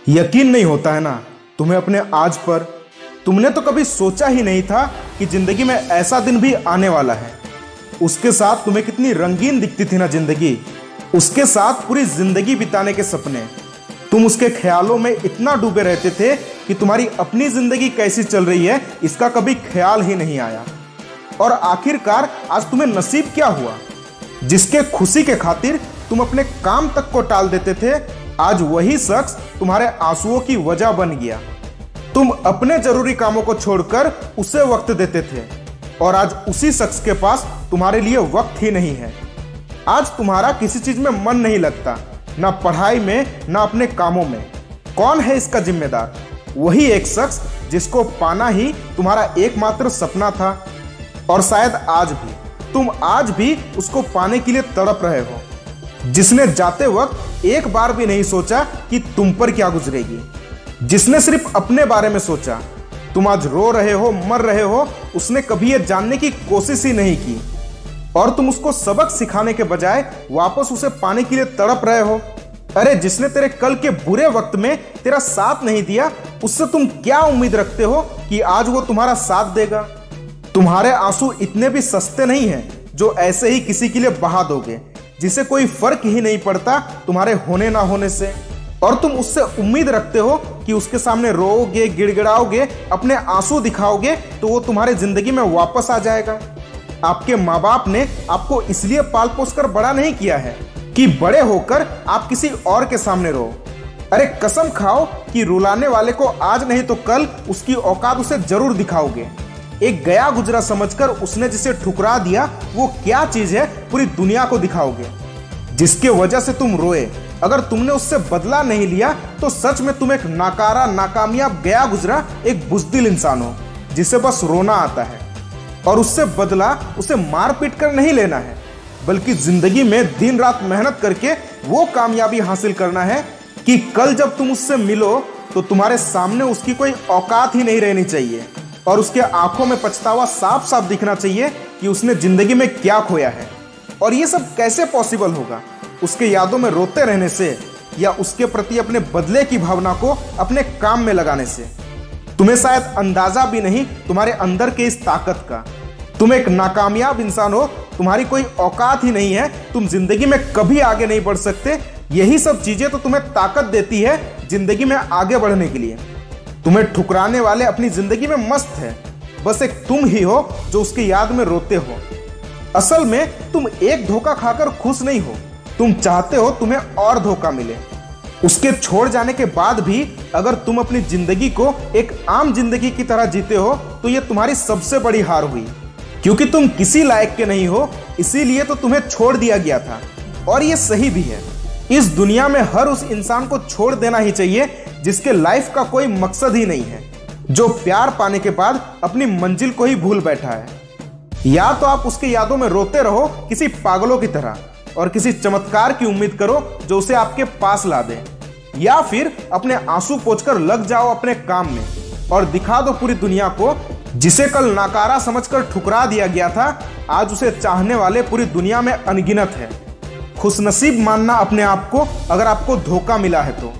यकीन नहीं होता है ना तुम्हें अपने आज पर। तुमने तो कभी सोचा ही नहीं था कि जिंदगी में ऐसा दिन भी आने वाला है। उसके साथ तुम्हें कितनी रंगीन दिखती थी ना जिंदगी, उसके साथ पूरी जिंदगी बिताने के सपने। तुम उसके ख्यालों में इतना डूबे रहते थे कि तुम्हारी अपनी जिंदगी कैसी चल रही है इसका कभी ख्याल ही नहीं आया। और आखिरकार आज तुम्हें नसीब क्या हुआ? जिसके खुशी के खातिर तुम अपने काम तक को टाल देते थे, आज वही शख्स तुम्हारे आंसुओं की वजह बन गया। तुम अपने जरूरी कामों को छोड़कर उसे वक्त देते थे और आज उसी शख्स के पास तुम्हारे लिए वक्त ही नहीं है। आज तुम्हारा किसी चीज में मन नहीं लगता, ना पढ़ाई में ना अपने कामों में। कौन है इसका जिम्मेदार? वही एक शख्स जिसको पाना ही तुम्हारा एकमात्र सपना था। और शायद तुम आज भी उसको पाने के लिए तड़प रहे हो, जिसने जाते वक्त एक बार भी नहीं सोचा कि तुम पर क्या गुजरेगी, जिसने सिर्फ अपने बारे में सोचा। तुम आज रो रहे हो, मर रहे हो, उसने कभी यह जानने की कोशिश ही नहीं की। और तुम उसको सबक सिखाने के बजाय वापस उसे पाने के लिए तड़प रहे हो। अरे जिसने तेरे कल के बुरे वक्त में तेरा साथ नहीं दिया, उससे तुम क्या उम्मीद रखते हो कि आज वो तुम्हारा साथ देगा? तुम्हारे आंसू इतने भी सस्ते नहीं हैं जो ऐसे ही किसी के लिए बहा दोगे, जिसे कोई फर्क ही नहीं पड़ता तुम्हारे होने ना होने से। और तुम उससे उम्मीद रखते हो कि उसके सामने रोओगे, गिड़गिड़ाओगे, अपने आंसू दिखाओगे तो वो तुम्हारे जिंदगी में वापस आ जाएगा। आपके माँ बाप ने आपको इसलिए पाल पोस कर बड़ा नहीं किया है कि बड़े होकर आप किसी और के सामने रो। अरे कसम खाओ कि रुलाने वाले को आज नहीं तो कल उसकी औकात उसे जरूर दिखाओगे। एक गया गुजरा समझकर उसने जिसे ठुकरा दिया वो क्या चीज है पूरी दुनिया को दिखाओगे। जिसके वजह से तुम रोए, अगर तुमने उससे बदला नहीं लिया तो सच में तुम एक नाकारा, नाकामयाब, गया गुजरा, एक बुज़दिल इंसान हो जिसे बस रोना आता है। और उससे बदला उसे मार पीट कर नहीं लेना है, बल्कि जिंदगी में दिन रात मेहनत करके वो कामयाबी हासिल करना है कि कल जब तुम उससे मिलो तो तुम्हारे सामने उसकी कोई औकात ही नहीं रहनी चाहिए और उसके आंखों में पछतावा साफ साफ दिखना चाहिए कि उसने जिंदगी में क्या खोया है। और ये सब कैसे पॉसिबल होगा? उसके यादों में रोते रहने से या उसके प्रति अपने बदले की भावना को अपने काम में लगाने से? तुम्हें शायद अंदाजा भी नहीं तुम्हारे अंदर के इस ताकत का। तुम एक नाकामयाब इंसान हो, तुम्हारी कोई औकात ही नहीं है, तुम जिंदगी में कभी आगे नहीं बढ़ सकते। यही सब चीजें तो तुम्हें ताकत देती है जिंदगी में आगे बढ़ने के लिए। तुम्हें ठुकराने वाले अपनी जिंदगी में मस्त है, बस एक तुम ही हो जो उसकी याद में रोते हो। असल में तुम एक धोखा खाकर खुश नहीं हो, तुम चाहते हो तुम्हें और धोखा मिले। उसके छोड़ जाने के बाद भी अगर तुम अपनी जिंदगी को एक आम जिंदगी की तरह जीते हो तो यह तुम्हारी सबसे बड़ी हार हुई, क्योंकि तुम किसी लायक के नहीं हो, इसीलिए तो तुम्हें छोड़ दिया गया था। और यह सही भी है। इस दुनिया में हर उस इंसान को छोड़ देना ही चाहिए जिसके लाइफ का कोई मकसद ही नहीं है, जो प्यार पाने के बाद अपनी मंजिल को ही भूल बैठा है। या तो आप उसके यादों में रोते रहो किसी पागलों की तरह और किसी चमत्कार की उम्मीद करो जो उसे आपके पास ला दे, या फिर अपने आंसू पोंछकर लग जाओ अपने काम में और दिखा दो पूरी दुनिया को जिसे कल नाकारा समझकर ठुकरा दिया गया था, आज उसे चाहने वाले पूरी दुनिया में अनगिनत है। खुशनसीब मानना अपने आप को अगर आपको धोखा मिला है तो,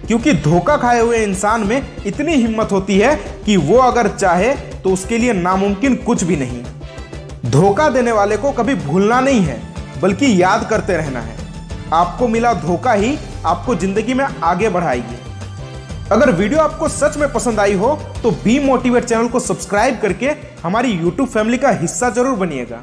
क्योंकि धोखा खाए हुए इंसान में इतनी हिम्मत होती है कि वो अगर चाहे तो उसके लिए नामुमकिन कुछ भी नहीं। धोखा देने वाले को कभी भूलना नहीं है, बल्कि याद करते रहना है। आपको मिला धोखा ही आपको जिंदगी में आगे बढ़ाएगी। अगर वीडियो आपको सच में पसंद आई हो तो बी मोटिवेट चैनल को सब्सक्राइब करके हमारी यूट्यूब फैमिली का हिस्सा जरूर बनिएगा।